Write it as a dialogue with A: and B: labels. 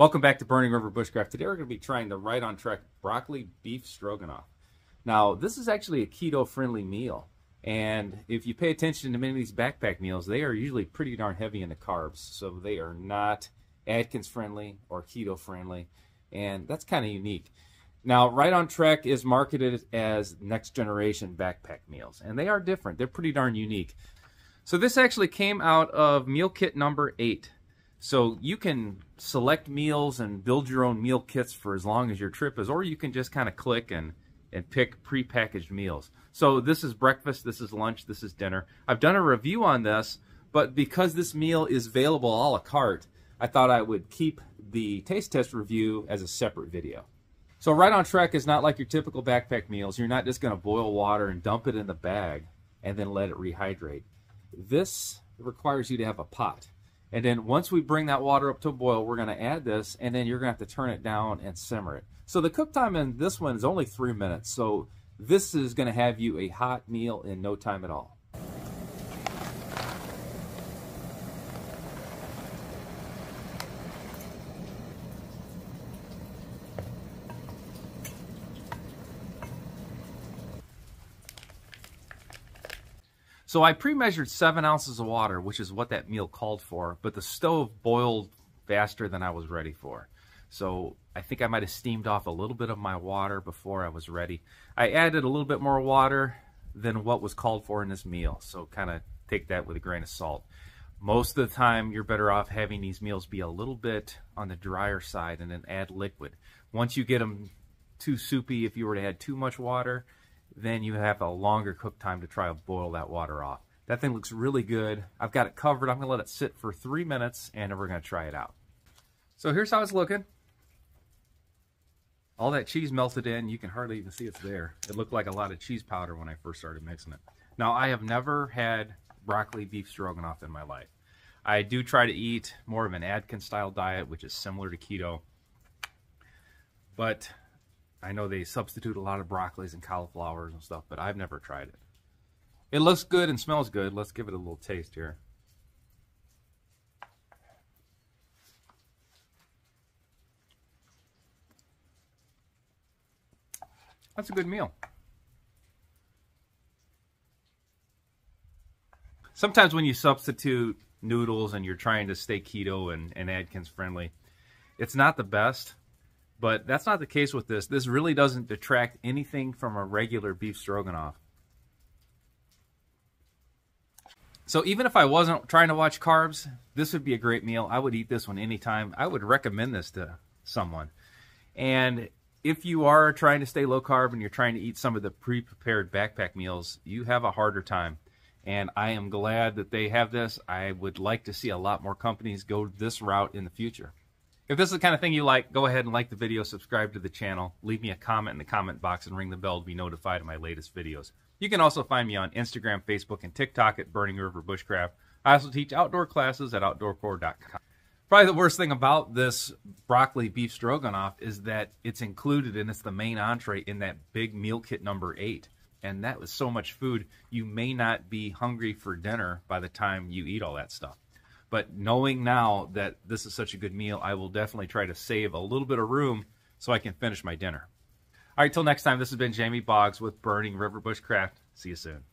A: Welcome back to Burning River Bushcraft. Today we're going to be trying the Right on Track broccoli beef stroganoff. Now this is actually a keto friendly meal, and if you pay attention to many of these backpack meals, they are usually pretty darn heavy in the carbs, so they are not Atkins friendly or keto friendly, and that's kind of unique. Now Right on Track is marketed as next generation backpack meals, and they are different. They're pretty darn unique. So this actually came out of meal kit number 8. So you can select meals and build your own meal kits for as long as your trip is, or you can just kind of click and pick prepackaged meals. So this is breakfast, this is lunch, this is dinner. I've done a review on this, but because this meal is available a la carte, I thought I would keep the taste test review as a separate video. So Right on Track is not like your typical backpack meals. You're not just going to boil water and dump it in the bag and then let it rehydrate. This requires you to have a pot. And then once we bring that water up to a boil, we're going to add this, and then you're going to have to turn it down and simmer it. So the cook time in this one is only 3 minutes. So this is going to have you a hot meal in no time at all. So I pre-measured 7 ounces of water, which is what that meal called for, but the stove boiled faster than I was ready for. So I think I might have steamed off a little bit of my water before I was ready. I added a little bit more water than what was called for in this meal, so kind of take that with a grain of salt. Most of the time, you're better off having these meals be a little bit on the drier side and then add liquid. Once you get them too soupy, if you were to add too much water, then you have a longer cook time to try to boil that water off. That thing looks really good. I've got it covered. I'm going to let it sit for 3 minutes, and then we're going to try it out. So here's how it's looking. All that cheese melted in. You can hardly even see it's there. It looked like a lot of cheese powder when I first started mixing it. Now, I have never had broccoli beef stroganoff in my life. I do try to eat more of an Atkins-style diet, which is similar to keto. But I know they substitute a lot of broccolis and cauliflowers and stuff, but I've never tried it. It looks good and smells good. Let's give it a little taste here. That's a good meal. Sometimes when you substitute noodles and you're trying to stay keto and Atkins friendly, it's not the best. But that's not the case with this. This really doesn't detract anything from a regular beef stroganoff. So even if I wasn't trying to watch carbs, this would be a great meal. I would eat this one anytime. I would recommend this to someone. And if you are trying to stay low carb and you're trying to eat some of the pre-prepared backpack meals, you have a harder time. And I am glad that they have this. I would like to see a lot more companies go this route in the future. If this is the kind of thing you like, go ahead and like the video, subscribe to the channel, leave me a comment in the comment box, and ring the bell to be notified of my latest videos. You can also find me on Instagram, Facebook, and TikTok at Burning River Bushcraft. I also teach outdoor classes at Outdoorcore.com. Probably the worst thing about this broccoli beef stroganoff is that it's included and it's the main entree in that big meal kit number 8. And that was so much food, you may not be hungry for dinner by the time you eat all that stuff. But knowing now that this is such a good meal, I will definitely try to save a little bit of room so I can finish my dinner. All right, till next time, this has been Jamie Boggs with Burning River Bushcraft. See you soon.